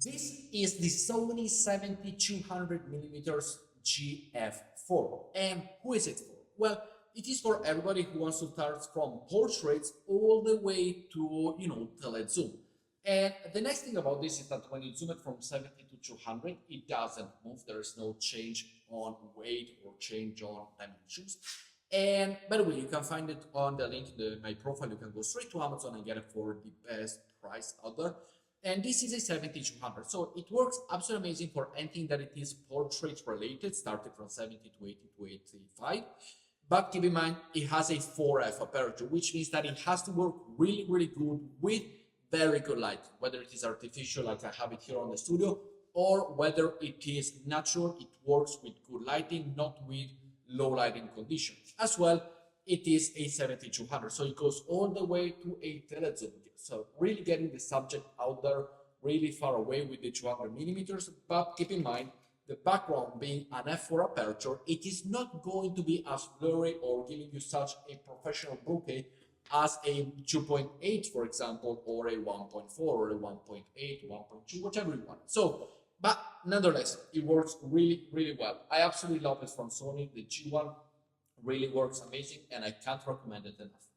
This is the Sony 7200mm GF4. And who is it for? Well, it is for everybody who wants to start from portraits all the way to, telezoom. And the next thing about this is that when you zoom it from 70 to 200, it doesn't move. There is no change on weight or change on dimensions. And by the way, you can find it on the link in my profile. You can go straight to Amazon and get it for the best price out there. And this is a 7200, so it works absolutely amazing for anything that it is portrait related, starting from 70 to 80 to 85. But keep in mind, it has a 4F aperture, which means that it has to work really, really good with very good light, whether it is artificial like I have it here on the studio, or whether it is natural, it works with good lighting, not with low lighting conditions. As well, it is a 7200, so it goes all the way to a telezoom. So really getting the subject out there really far away with the 200 millimeters, but keep in mind, the background being an f4 aperture, it is not going to be as blurry or giving you such a professional bokeh as a 2.8, for example, or a 1.4 or a 1.8, 1.2, whichever you want. So, but nonetheless, it works really, really well. I absolutely love it from Sony. The G1 really works amazing, and I can't recommend it enough.